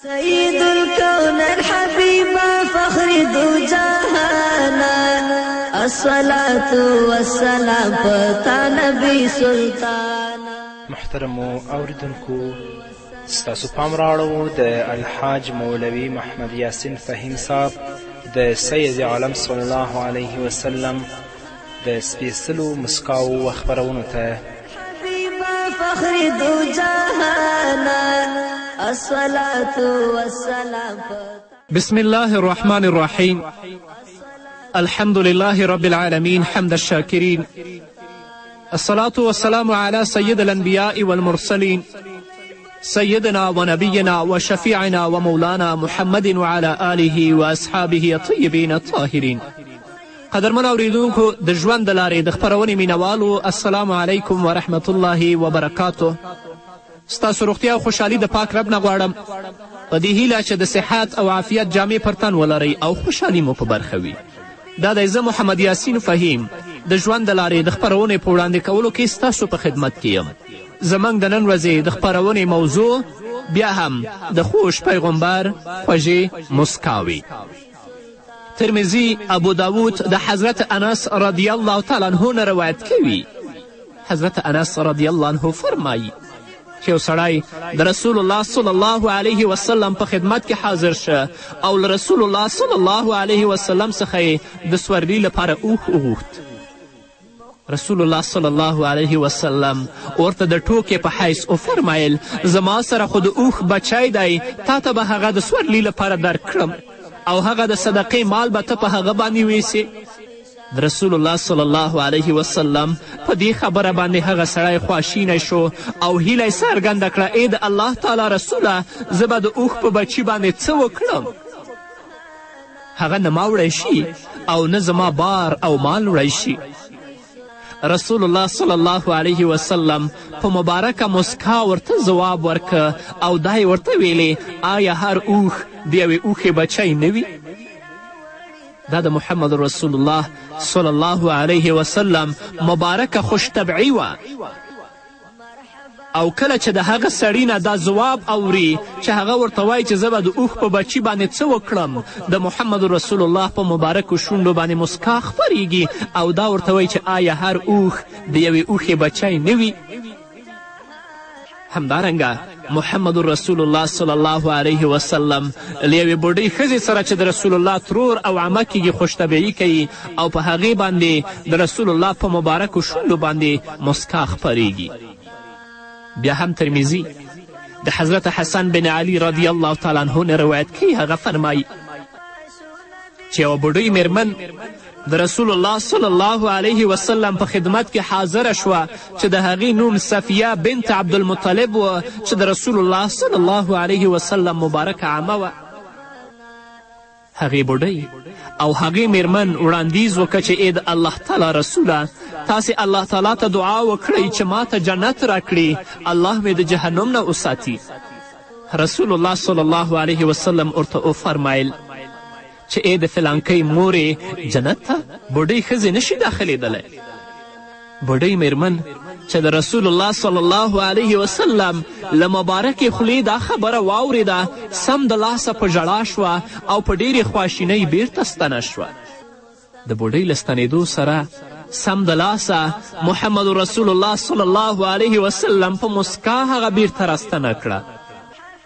سید الکون الحبیبا فخر دو جہانا الصلاة والسلام پتا نبی سلطانا. محترمو اوریدونکو، ستاسو پام راړو د الحاج مولوي محمد یاسین فهیم صاحب د سید عالم صلی الله علیه وسلم د سپیڅلو مسکاو و خپرونو ته. فخر دو جهانا الصلاة والسلام. بسم الله الرحمن الرحيم. الحمد لله رب العالمين حمد الشاكرين. الصلاة والسلام على سيد الأنبياء والمرسلين سيدنا ونبينا وشفيعنا ومولانا محمد وعلى آله وأصحابه الطيبين الطاهرين. قدرمن اوریدونکو د ژوند د لارې د خپرونې مینوالو، السلام علیکم ورحمت الله وبرکاتو. ستاسو روغتیا او خوشحالي د پاک رب نه غواړم، په دې هیله چې د صحت او عافیت جامې پر تن ولرئ او خوشحالي مو په برخه وي. دا دی زه محمد یاسین فهیم د ژوند د لارې د خپرونې په وړاندې کولو کې ستاسو په خدمت کې یم. زموږ د نن ورځې د خپرونې موضوع بیا هم د خوش پیغمبر خوږې مسکاوي. ترمذي ابو داود د حضرت انس رضی الله تعالی عنه نه روایت کوي. حضرت انس رضی الله عنه فرمایي چې یو سړی د رسول الله صلی الله علیه وسلم په خدمت کې حاضر شه او له رسول الله صلی الله علیه وسلم څخه یې د سورلي لپاره اوښ وغوښت. رسول الله صلی الله علیه وسلم ورته د ټوکې په حیث وفرمیل زما سره خو د اوښ بچی دی، تا ته به هغه د سورلي لپاره درکړم او هغه د صدقې مال به ته په هغه باندې ویسې. د رسول الله صلی الله علیه وسلم په دې خبره باندې هغه سړی خواشینی شو او هیله یې څرګنده کړه ای د الله تعالی رسوله، زه به د اوښ په بچي باندې څه وکړم؟ هغه نه ما وړی شي او نه زما بار او مال وړی شي. رسول الله صلی الله علیه وسلم په مبارکه مسکا ورته ځواب ورکه او دا یې ورته ویلې آیا هر اوښ د یوې اوښې بچی نه وي؟ دا د محمد رسول الله صلی الله علیه وسلم مبارکه خوشطبعي وه. او کله چې د هغه سړي نه دا ځواب اوري چې هغه ورته وایي چې زه به د اوښ په بچي باندې څه وکړم، د محمد رسول الله په مبارکو شونډو باندې مسکا خپریږي او دا ورته وایي چې آیا هر اوښ د یوې اوښې بچی نه وي؟ همدارنګه محمد رسول الله صلی الله علیه وسلم له یوې بوډۍ ښځې سره چې د رسول الله ترور او عمه کیږي خوشطبعي کوي او په هغې باندې د رسول الله په مبارکو شونډو باندې مسکا خپریږي. بیا هم ترمیزي د حضرت حسن بن علي رضی الله تعالی عنه نه روایت کوي. هغه فرمایي چې یوه بوډۍ میرمن د رسول الله صلی الله علیه وسلم په خدمت کې حاضره شوه چې د هغې نوم صفیه بنت عبدالمطلب و چې د رسول الله صلی الله علیه وسلم مبارکه عمه وه. هغې بوډۍ او هغې میرمن وړاندیز وکړه چې ای د الله تعالی رسوله، تاسې الله تعالی ته دعا وکړئ چې ما ته جنت راکړي، الله مې د جهنم نه وساتي. رسول الله صلی الله علیه وسلم ورته وفرمیل چې ای د فلانکۍ مورې جنت ته بوډۍ ښځې نشي داخلېدلی. بوډۍ میرمن چې د رسول الله صلی الله علیه وسلم له مبارکې خولې دا خبره واورېده، سم د لاسه په ژړا شوه او په ډېرې خواشینۍ بیرته ستنه شوه. د بوډۍ له ستنېدو سره سم د لاسه محمد رسول الله صلی الله علیه وسلم په مسکا هغه بیرته راستنه کړه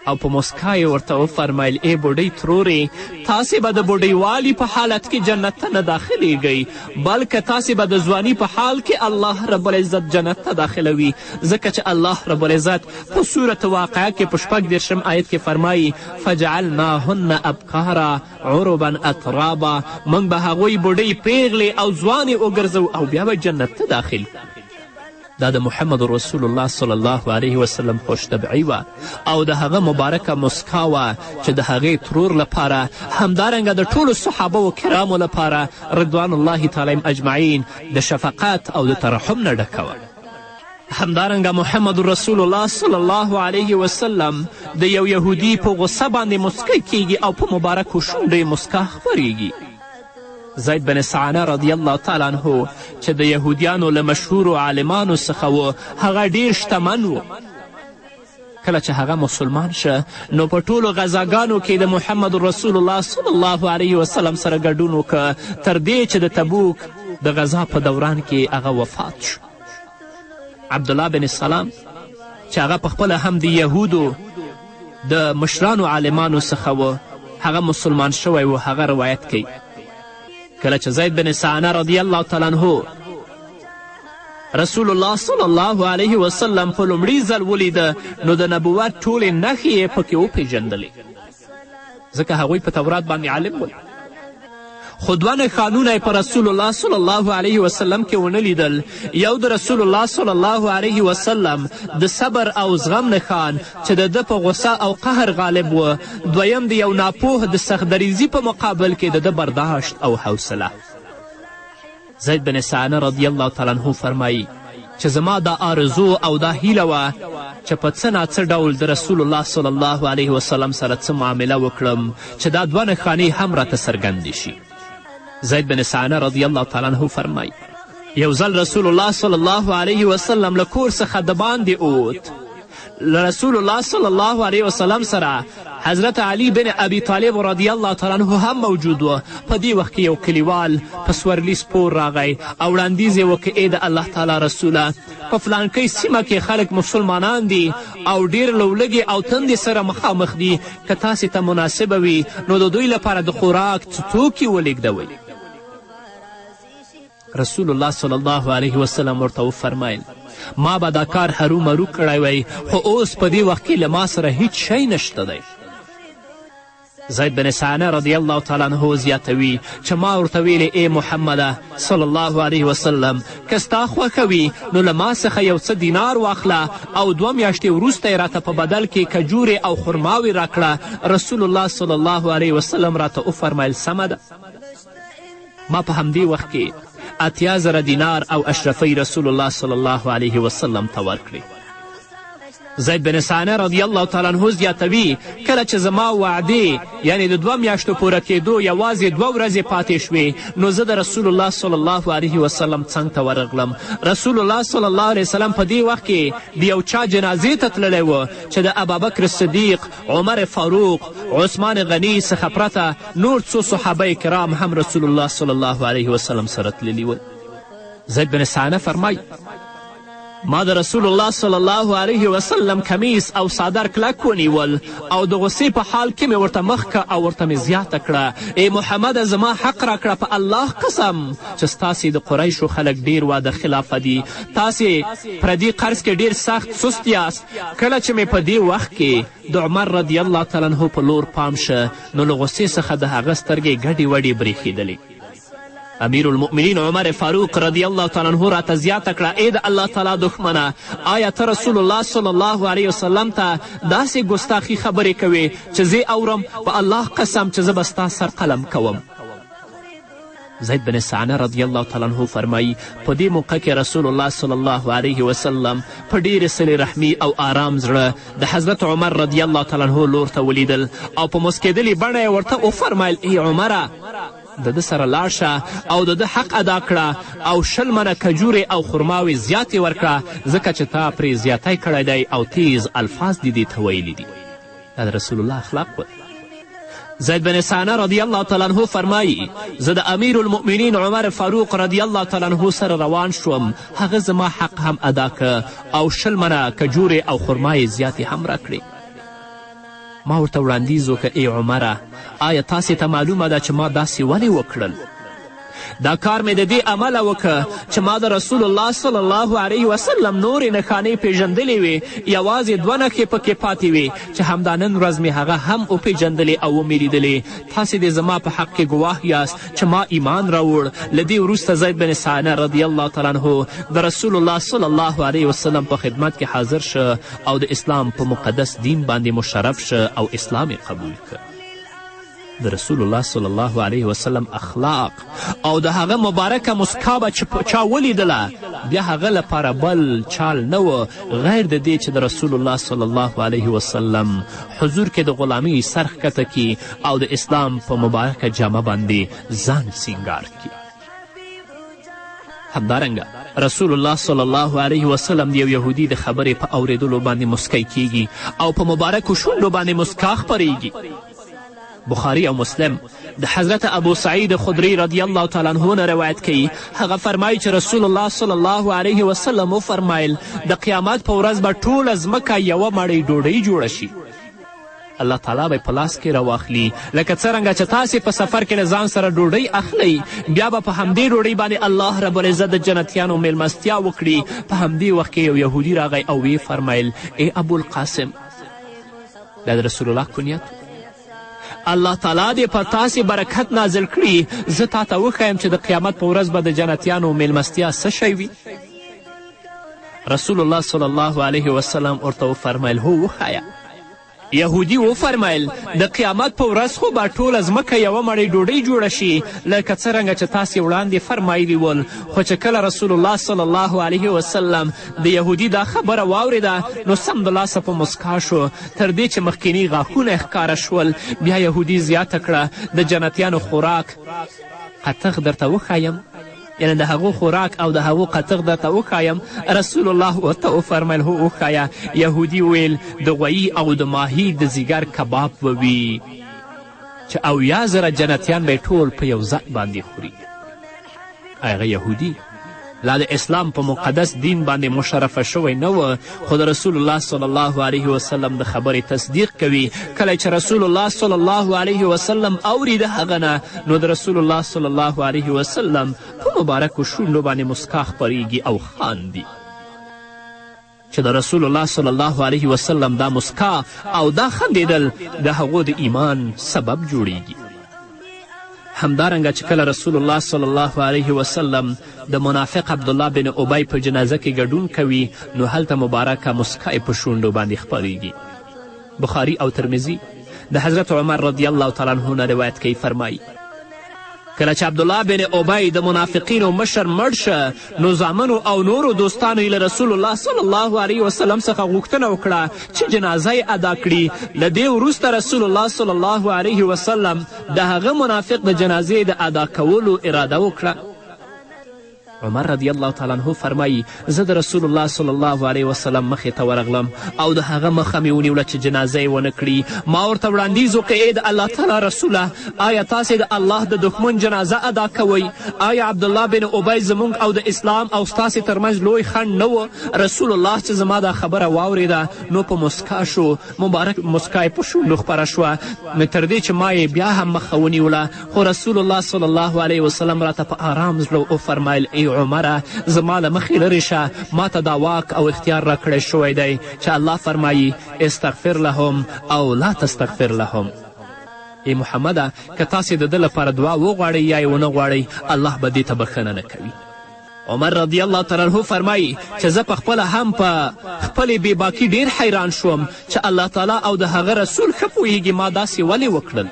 او په مسکا یې ورته وفرمیل ای بوډۍ ترورې، تاسې به د بوډۍ په حالت کې جنت ته نه داخلیږئ، بلکې تاسې به د ځواني په حال کې الله رب العزت جنت ته داخلوي، ځکه چې الله رب العزت په صورت واقعه کې په 36 آیت کې فرمایي فجعلناهن ابکارا عربا اترابا، موږ به هغوی بوډۍ پیغلې او ځوانې وګرځو او بیا به جنت ته داخل. دا د محمد رسول الله صلی الله علیه وسلم خوشطبعي وه او د هغه مبارکه مسکا وه چې د هغې ترور لپاره همدارنګه د ټولو صحابه و کرامو لپاره رضوان الله تعالی اجمعین د شفقت او د ترحم نه ډکه وه. همدارنګه محمد رسول الله صلی الله علیه وسلم د یو یهودي په غصه باندې مسکی کیږي او په مبارکو شونډو یې مسکا خپریږي. زید بن سعنه رضی الله تعالی عنه چې د یهودیانو له مشهورو عالمانو څخه و، هغه ډیر شتمن و کله چې هغه مسلمان شه نو په ټولو غزاګانو کې د محمد رسول الله صلی الله علیه وسلم سره ګډون وکړه تر دې چې د تبوک د غزا په دوران کې هغه وفات شو. عبدالله بن سلام چې هغه پخپله هم د یهودو د مشرانو عالمانو څخه و، هغه مسلمان شوی و. هغه روایت کوي کله چې زید بن سعنه رضی الله تعالی عنه رسول الله صلی الله علیه وسلم په لومړي ځل ولیده نو د نبوت ټولې نښې یې پکې وپېژندلې، ځکه هغوی په تورات باندې عالم ول. خو دوه نښانونه یې په رسول الله صلی الله علیه وسلم کې ونه لیدل. یو د رسول الله صلی الله علیه وسلم د صبر او زغم نښان چې د ده په غصه او قهر غالب و. دویم د یو ناپوه د سختدریزي په مقابل کې د ده برداشت او حوصله. زید بن سعنه رضی الله تعالی عنه فرمایي چې زما دا آرزو او دا هیله وه چې په څه ناڅه ډول د رسول الله صلی الله علیه وسلم سره څه معامله وکړم چې دا دوه نښانې هم راته څرګندې شي. زید بن سعنه رضی الله تعالی عنه فرمایي یو ځل رسول الله صلی الله علیه وسلم له کور څخه د باندې اوت. له رسول الله صلی الله علیه وسلم سره حضرت علی بن ابي طالب رضی الله تعالی عنه هم موجود و. په دې وخت کې یو کلیوال په سورلي سپور راغی او وړاندیز یې وکړ ای د الله تعالی رسوله په فلانکۍ سیمه کې خلک مسلمانان دي او ډیر لولږې او تندې سره مخامخ دي، که تاسې ته مناسبه وي نو د دوی لپاره د خوراک توکي ولیږدوئ. رسول الله صلی الله علیه وسلم ورته وفرمیل ما به دا کار هرومرو کړی وی، خو اوس په دې وخت کې له ما سره هیڅ شی نشته دی. زید بن سعنه رضی الله تعالی عنه زیاتوي چې ما ورته ویلې ای محمده صلی الله علیه وسلم که ستا خوښه وي نو له ما څخه یو څه دینار واخله او 2 میاشتې وروسته یې راته په بدل کې کجورې او خرماوې راکړه. رسول الله صلی الله علیه وسلم راته وفرمیل سمه ده. ما په همدې وخت کې 80,000 دینار او اشرفی رسول الله صلی الله علیه وسلم ته ورکړې. زید بن سعنه رضی الله تعالی عنه زیاتوي کله چې زما وعدې یعنی د 2 میاشتو پوره کېدو یوازې 2 ورځې پاتې شوې نو زه د رسول الله صلی الله علیه وسلم څنګ ته ورغلم. رسول الله صلی الله علیه وسلم په دې وخت کې د یو چا جنازې ته تللی و چې د ابابکر صدیق، عمر فاروق، عثمان غنی څخه پرته نور څو صحابه کرام هم رسول الله صلی الله علیه وسلم سره تللي ول. زید بن سعنه فرمایي ما د رسول الله صلی الله علیه وسلم کمیس او صادر کلک ونیول او د غصې په حال کې مې ورته مخ که او ورته مې زیاته کړه ای محمده زما حق راکړه په الله قسم چې ستاسې د قریشو خلک ډیر واده خلافه دي، تاسې پردي قرض کې ډیر سخت سست یاست. کله چې مې په دې وخت کې د عمر رضی الله تعالی عنه په لور پام شه نو له غصې څخه د هغه سترګې ګډې وډې برېښېدلې. امیر المؤمنین عمر فاروق رضی الله تعالی عنه راته زیاته کړه ای د الله تعالی دښمنه آیا ته رسول الله صلی الله علیه وسلم ته داسې ګستاخي خبرې کوې چې زه اورم په الله قسم چې زه به ستا سر قلم کوم. زید بن سعنه رضی الله تعالی عنه فرمایي په دې موقع کې رسول الله صلی الله علیه وسلم په ډېرې صلې رحمي او آرام زړه د حضرت عمر رضی الله تعالی عنه لور ته ولیدل او په مسکېدلې بڼه یې ورته وفرمیل ای عمره د ده سره لاړ شه او د ده حق ادا کړه او 20 منه کجورې او خرماوې زیاتې ورکړه ځکه چې تا پرې زیاتی کړی دی او تیز الفاظ دې ته ویلي دي. دا د رسول الله اخلاق ول. زید بن سعنه رضی الله تعالی عنه فرمایي زه د امیر المؤمنین عمر فاروق رضی الله تعالی عنه سره روان شوم، هغه زما حق هم ادا که او 20 منه کجورې او خرماوې زیاتې هم راکړې. ما ورته وړاندیز وکړه ای عمره آیا تاسې ته معلومه ده چې ما داسې ولې وکړل؟ دا کار مې د دې امله وکړه چې ما د رسول الله صلی الله علیه وسلم نورې نښانې پیژندلې وې، یوازې 2 نښې پکې پاتې وې چې همدا نن ورځ مې هغه هم وپیژندلې او ومې لیدلې. تاسې د زما په حق کې ګواه یاست چې ما ایمان راوړ. له دې وروسته زید بن سعنه رضی الله تعالی عنه د رسول الله صلی الله علیه وسلم په خدمت کې حاضر شه او د اسلام په مقدس دین باندې مشرف شه او اسلام قبول که. د رسول الله صلی الله علیه وسلم اخلاق او د هغه مبارکه مسکا به چې چا ولیدله بیا هغه لپاره بل چال نه و غیر د دې چې د رسول الله صلی الله علیه وسلم حضور کې د غلامۍ سر ښکته کي او د اسلام په مبارکه جامه باندې ځان سینګار کي. همدارنګه رسول الله صلی الله علیه وسلم د یو یهودي د خبرې په اورېدلو باندې مسکی کیږي او په مبارکو شونډو باندې مسکا خپریږي. بخاری او مسلم د حضرت ابو سعید خدری رضی الله تعالی عنه نه روایت کوي. هغه فرمایي چې رسول الله صلی الله علیه وسلم وفرمایل د قیامت په ورځ به ټوله ځمکه یوه مړۍ ډوډۍ جوړه شي. الله تعالی به په لاس کې راواخلي لکه څرنګه چې تاسې په سفر کې له ځان سره ډوډۍ اخلئ، بیا به په همدې ډوډۍ باندې الله رب العزت د جنتیانو میلمستیا وکړي. په همدې وخت کې یو یهودي راغی او ویې فرمیل ای ابوالقاسم، دا د رسول الله کنیت، الله تعالی دې په تاسې برکت نازل کړي، زه تا ته وښیم چې د قیامت په ورځ به د جنتیانو میلمستیا څه شی وي؟ رسول الله صلی الله علیه وسلم ورته وفرمیل هو وښایه. یهودي وفرمیل د قیامت په ورځ خو به ټوله ځمکه یوه مړۍ ډوډۍ جوړه شي لکه څرنګه چې تاسې وړاندې فرمایلي ول. خو چې کله رسول الله صلی الله علیه وسلم د یهودي دا خبره واورېده نو سمدلاسه په مسکا شو، تر دې چې مخکیني غاښونه ښکاره شول. بیا یهودي زیاته کړه د جنتیانو خوراک قطغ درته وښایم، یعنې د هغو خوراک او د هغو قطغ درته وښایم. رسول الله ورته وفرمیل هو وښایه. یهودي ویل د غویي او د ماهي د ځیګر کباب به وي چې 80,000 جنتیان به یې ټول په یو ځای باندې خوري. هغه یهودي لا د اسلام په مقدس دین باندې مشرفه شوی نه و، خو د رسول الله صلی الله علیه وسلم د خبرې تصدیق کوي. کله چې رسول الله صلی الله علیه وسلم اوري د هغه نه نو د رسول الله صلی الله علیه وسلم په مبارکو شونډو باندې مسکا خپریږي او خاندي چې د رسول الله صلی الله علیه وسلم دا مسکا او دا خندېدل د هغو د ایمان سبب جوړیږي. همدارنګه چې کله رسول الله صلی الله علیه وسلم د منافق عبدالله بن ابی په جنازه کې ګډون کوي نو هلته مبارکه مسکا په شونډو باندې خپریږي. بخاری او ترمذي د حضرت عمر رضی الله تعالی عنه نه روایت کوي، فرمایي کله چې عبدالله بن ابی د منافقینو مشر مړ شه نو زامنو او نورو دوستانو یې له رسول الله صلی الله علیه وسلم څخه غوښتنه وکړه چې جنازه یې ادا کړي. له دې وروسته رسول الله صلی الله علیه وسلم د هغه منافق د جنازې د ادا کولو اراده وکړه. عمر رضی الله تعالی عنه فرمایي زه د رسول الله صلی الله علیه وسلم مخې ته ورغلم او د هغه مخه مې ونیوله چې جنازه یې ونه کړي. ما ورته وړاندیز وکړ ای د الله تعالی رسوله، آیا تاسې د الله د دښمن جنازه ادا کوئ؟ آیا عبدالله بن ابی زموږ او د اسلام او ستاسې ترمنځ لوی خنډ نه و؟ رسول الله چې زما دا خبره واورېده نو په مسکا شو، مبارک مسکا یې په شونډو خپره شوه. تر دې چې ما یې بیا هم مخه ونیوله، خو رسول الله صلی الله علیه وسلم راته په آرام زړه وفرمیل ای عمره زما له مخې لرې شه، ما ته دا واک او اختیار راکړی شوی دی چې الله فرمایي استغفر لهم او لا تستغفر لهم. ای محمده که تاسې د ده لپاره دعا وغواړئ یا یې ونه غواړئ الله به دې ته بښنه نه کوي. عمر رضی الله تعالی عنه فرمایي چې زه پخپله هم په خپلې بېباکي ډېر حیران شوم چې الله تعالی او د هغه رسول ښه پوهیږي ما داسې ولې وکړل.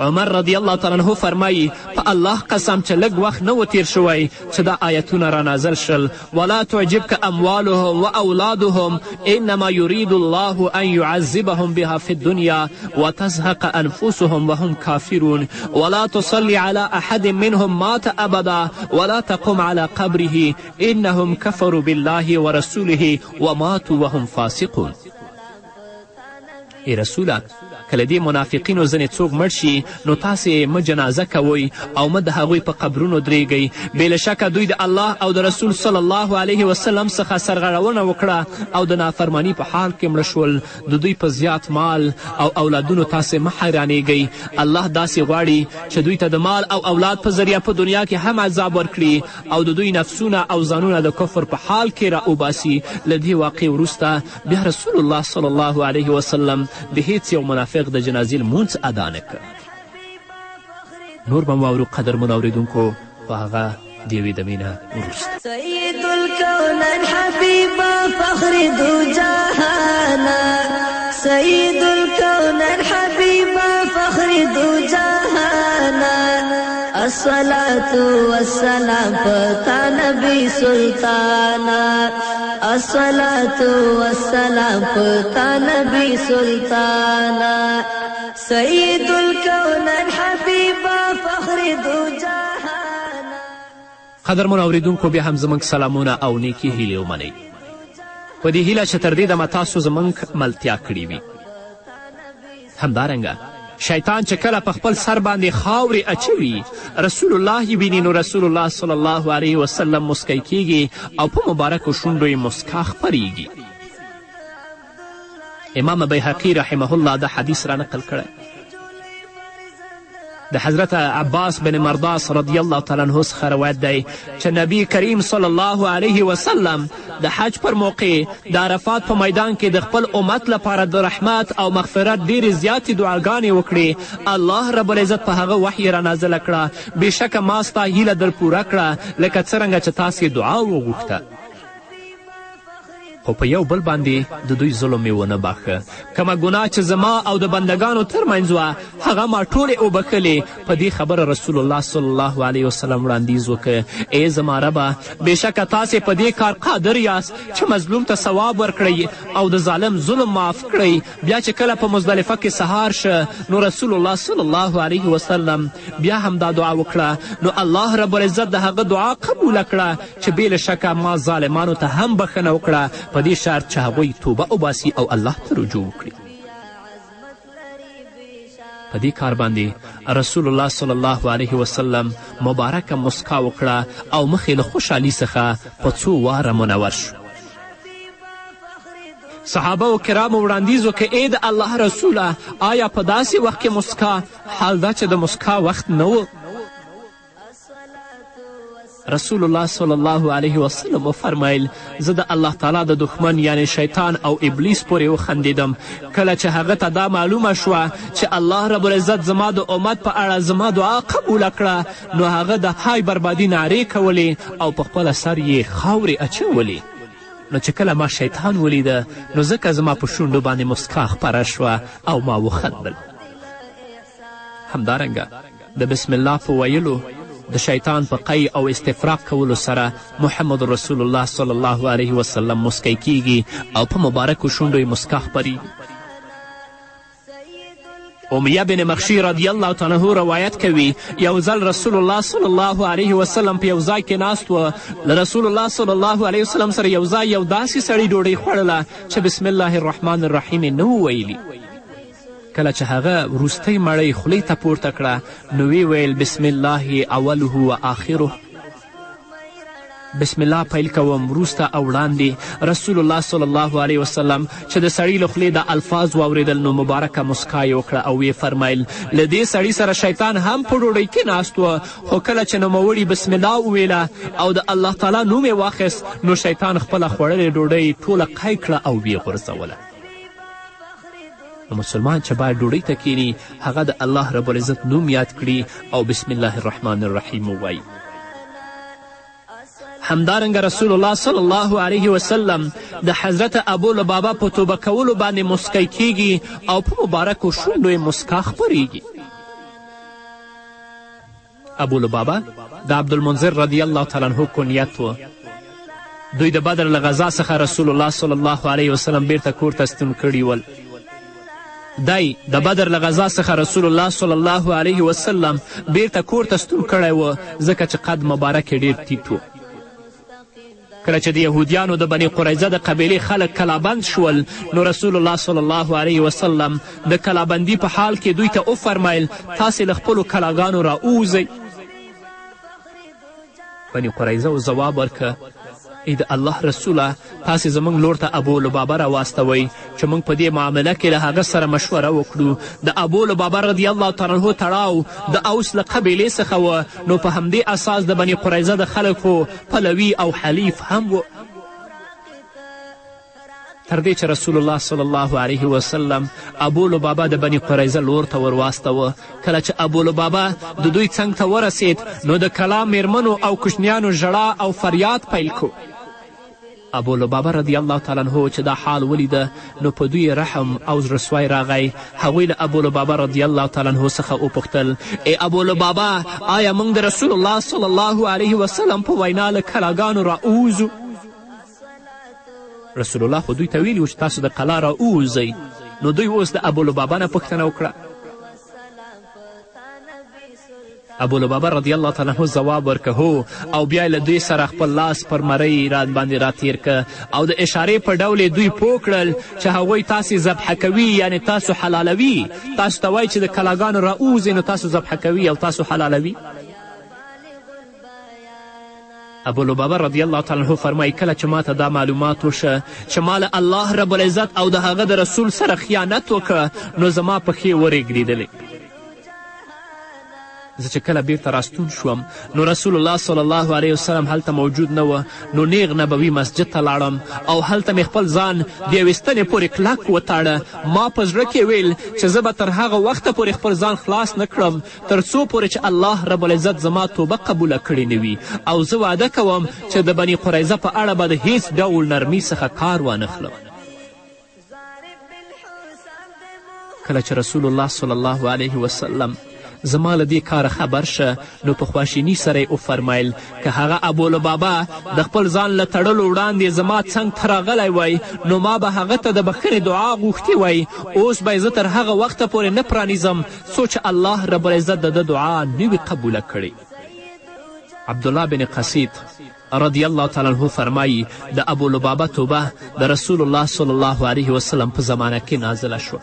عمر رضی الله تعالی عنه فرمایي په الله قسم چې لږ وخت نه و تیر شوی چې دا آیتونه را نازل شل ولا تعجبک اموالهم و اولادهم انما یرید الله ان یعذبهم بها فی الدنیا وتزهق انفسهم وهم کافرون ولا تصلی علی احد منهم مات ابدا ولا تقم علی قبره انهم کفروا بالله ورسوله وماتوا وهم فاسقون. ای رسوله کله دې منافقینو ځینې څوک مړ شي نو تاسې مه جنازه کوئ او مه د هغوی په قبرونو درېږئ. بې له شکه دوی د الله او د رسول صلی الله علیه وسلم څخه سرغړونه وکړه او د نافرمانی په حال کې مړه شول. د دوی په زیات مال او اولادونو تاسې مه حیرانېږئ. الله داسې غواړي چې دوی ته د مال او اولاد په ذریعه په دنیا کې هم عذاب ورکړي او د دوی نفسونه او ځانونه د کفر په حال کې را وباسي. له دې واقع وروسته بیا رسول الله صلی الله علیه وسلم د هیڅ یو منافق د جنازې لمونځ ادا نه کړ. نور به واورو قدرمنو اورېدونکو خو هغه د یوې دمې نه وروسته. سید الکونین حبیبا فخر دو جهانا سید الکونین حبیبا فخر دو جهانا الصلاة والسلام پتا نبی سلطانا الصلاة والسلام پتا نبی سلطانا سید الکونین حبیبا فخر دو جهانا. قدرمنو اوریدونکو بیا هم زموږ سلامونه او نیکې هیلې ومنئ په دې هیله چې تر دې دمه تاسو زموږ ملتیا کړې وي. همدارنګه شیطان چې کله په خپل سر باندې خاورې اچوي رسول الله یې ویني نو رسول الله صلی الله علیه وسلم مسکی کیږي او په مبارکو شونډو یې مسکا خپریږي. امام بیهقي رحمه الله دا حدیث را نقل کړی د حضرت عباس بن مرداس رضی الله تعالی عنه څخه روایت دی چې نبی کریم صلی الله علیه وسلم د حج پر موقع د عرفات په میدان کې د خپل امت لپاره د رحمت او مغفرت ډېرې زیاتې دعاګانې وکړې. الله رب العزت په هغه وحی را نازله کړه بېشکه ما ستا هیله در پوره کړه لکه څرنګه چې تاسې دعا وغوښته. خو په یو بل باندې د دوی ظلم یې ونه باښه. کومه ګناه چې زما او د بندګانو ترمنځ وه هغه ما ټولې وبښلې. په دې خبره رسول الله صلی الله علیه وسلم وړاندیز وکړ ای زما ربه بېشکه تاسې په دې کار قادر یاست چې مظلوم ته ثواب ورکړئ او د ظالم ظلم معاف کړئ. بیا چې کله په مزدلفه کې سهار شه نو رسول الله صلی الله علیه وسلم بیا هم دا دعا وکړه نو الله رب العزت د هغه دعا قبوله کړه چې بې له شکه ما ظالمانو ته هم بښنه وکړه په دې شرط چې هغوی توبه وباسي او الله ته رجوع وکړي. په دې کار باندې رسول الله صلی الله علیه وسلم مبارکه مسکا وکړه او مخې له خوشحالي څخه په څو واره منور شو. صحابه و کرامو وړاندیز وکړه ای د الله رسوله آیا په داسې وخت کې مسکا حال دا چې د مسکا وخت نه و؟ رسول الله صلی الله علیه وسلم وفرمیل زه د الله تعالی د دښمن یعنی شیطان او ابلیس پورې وخندیدم کله چې هغه ته دا معلومه شوه چې الله رب العزت زما د امت په اړه زما دعا قبوله کړه نو هغه د های بربادي نعرې کولې او په خپله سر یې خاورې اچولې. نو چې کله ما شیطان ولیده نو ځکه زما په شونډو باندې مسکا خپره شوه او ما وخندل. همدارنګه د بسم الله په ویلو د شیطان په قی او استفراق کولو سره محمد رسول الله صلی الله علیه وسلم مسکی کیږي او په مبارکو شونډو یې مسکا خپریږي. امیه بن مخشی رضی الله تعالی عنه روایت کوي یو ځل رسول الله صلی الله علیه وسلم په یو ځای کې ناست و. له رسول الله صلی الله علیه وسلم سره یو ځای یو داسې سړي ډوډۍ خوړله چې بسم الله الرحمن الرحیم یې نه و ویلي. کله چې هغه وروستی مړۍ خولې ته پورته کړه نو وی ویل بسم الله اوله و آخره بسم الله پیل کوم وروسته او وړاندې. رسول الله صلی الله علیه وسلم چې د سړي له خولې د الفاظ واورېدل نو مبارکه مسکا یې وکړه او ویې فرمیل له دې سړي سره شیطان هم په ډوډۍ کې ناست و خو کله چې نوموړي بسم الله وویله او د الله تعالی نوم یې واخیست نو شیطان خپله خوړلې ډوډۍ ټوله قی کړه او ویې غورځوله. مسلمان چې باید ډوډۍ ته کینی هغه د الله رب العزت نوم یاد کړي او بسم الله الرحمن الرحیم ووایي. همدارنګه رسول الله صلی الله علیه وسلم د حضرت ابو لبابه په توبه کولو باندې مسکی کیږي او په مبارکو شونډو یې مسکا خپریږي. ابو لبابه د عبدالمنذر رضی الله تعالی عنه کنیت و. دوی د بدر له غذا څخه رسول الله صلی الله علیه وسلم بیرته کور ته ستون کړي ول. دی د بدر له غذا څخه رسول الله صلی الله علیه وسلم بیرته کور ته ستون کړی و ځکه چې قد مبارک یې ډېر ټیټ و. کله چې د یهودیانو د بني قریظه د قبیلې خلک کلابند شول نو رسول الله صلی الله علیه وسلم د کلابندي په حال کې دوی ته وفرمیل تاسې له خپلو کلاګانو را ووځئ. بني قریظه ځواب ورکه ای د الله رسوله تاسې زموږ لور ته ابو لبابه راواستوئ چې موږ په دې معامله کې له هغه سره مشوره وکړو. د ابو لبابه رضی الله تعالی عنه تړاو د اوس له قبیلې څخه و نو په همدې اساس د بني قریظه د خلکو پلوي او حلیف هم و. تر دې چې رسول الله صلی الله علیه وسلم ابو لبابه د بني قریظه لور ته ورواستوه. کله چې ابو لبابه د دوی څنګ ته ورسید نو د کلا میرمنو او کوچنیانو ژړا او فریاد پیل کو. ابو لبابه رضی الله تعالی عنه چې دا حال ولیده نو په دوی رحم او زړهسوی راغی. هغوی له ابو لبابه رضی الله تعالی عنه څخه وپوښتل ای ابو لبابه آیا موږ د رسول الله صلی الله علیه وسلم په وینا له کلاګانو راووځو؟ رسول الله خو دوی ته ویلي و چې تاسو د قلا راووځئ. نو دوی اوس د ابو لبابه نه پوښتنه وکړه. ابولبابه رضی الله تعالی عنه ځواب ورکه هو، او بیا له دوی سره خپل لاس پر مرۍ باندې راتیر که او د اشارې په ډول دوی پوه کړل چې هغوی تاسې ذبحه کوي، یعنې تاسو حلالوي. تاسو ته وایي چې د کلاګانو راوځئ نو تاسو ذبحه کوي او تاسو حلالوي. ابولبابه رضی الله تعالی عنه فرمایي کله چې ما ته دا معلومات وشه چې ما له الله رب العزت او د هغه د رسول سره خیانت وکړه نو زما پښې ورېږدېدلې. زه چې کله بیرته راستون شوم نو رسول الله صلی الله علیه وسلم هلته موجود نه و، نو نیغ نبوي مسجد ته لاړم او هلته مې خپل ځان د یوې ستنې پورې کلک وتاړه. ما په زړه کې ویل چې زه به تر هغه وخته پورې خپل ځان خلاص نه کړم تر څو پورې چې الله رب العزت زما توبه قبوله کړې نه وي، او زه وعده کوم چې د بني قریظه په اړه به د هیڅ ډول نرمي څخه کار وانخلم. کله چې رسول الله صلی الله علیه وسلم زما له دې کاره خبر شه نو په خواشیني سره یې وفرمیل که هغه ابولبابه د خپل ځان له تړلو وړاندې زما څنګ ته راغلی وی نو ما به هغه ته د بښنې دعا غوښتې وی. اوس به یې زه تر هغه وخته پورې نه پرانیزم څو چې الله رب العزت د ده دعا نه وي قبوله کړې. عبدالله بن قسید رضی الله تعالی عنه فرمایي د ابولبابه توبه د رسول الله صلی الله علیه وسلم په زمانه کې نازله شوه.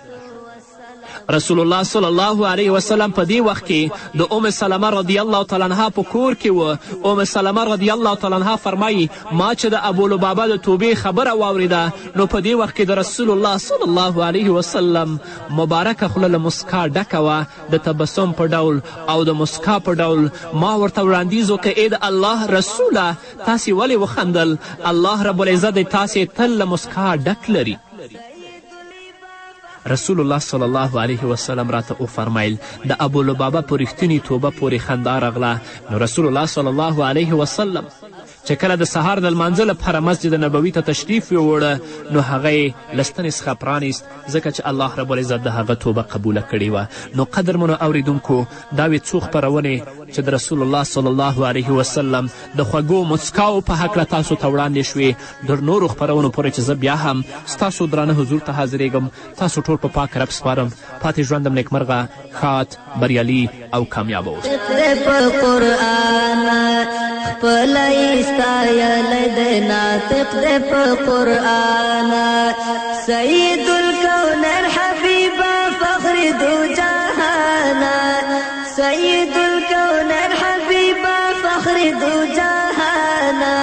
رسول الله صلی الله علیه وسلم په دې وخت کې د ام سلمه رضی الله تعالی عنها په کور کې و. ام سلمه رضی الله تعالی عنها فرمایي ما چې د ابولبابه د توبې خبره واورېده نو په دې وخت کې د رسول الله صلی الله علیه وسلم مبارکه خوله له مسکا ډکه وه د تبسم په ډول او د مسکا په ډول. ما ورته وړاندیز وکړه ای د الله رسوله تاسې ولې وخندل؟ الله رب العزت دې تاسې تل له مسکا ډک لري. رسول الله صلی الله علیه وسلم راته وفرمیل د ابولبابه په رښتینې توبه پورې خندا راغله. نو رسول الله صلی الله علیه وسلم چې کله د سهار د لمانځه لپاره مسجد نبوي ته تشریف یووړه نو هغه یې له ستنې څخه پرانیست ځکه چې الله رب العزت د هغه توبه قبوله کړې وه. نو قدرمنو اوریدونکو دا وې څو خپرونې چې د رسول الله صلی الله علیه وسلم د خوږو مسکاو په هکله تاسو ته وړاندې شوې. در نورو خپرونو پورې چې زه بیا هم ستاسو درانه حضور ته حاضرېږم تاسو ټول په پاک رب سپارم. پاتې ژوندم نیکمرغه، ښاد، بریالي او کامیابه اوسئ. ستایلی دی ناطق دی په قرآن سید الکونین حبیبا فخر دو جهانا سید الکونین حبیبا فخر دو جهانا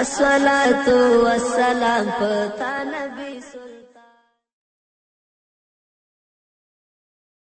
الصلاة والسلام پتانا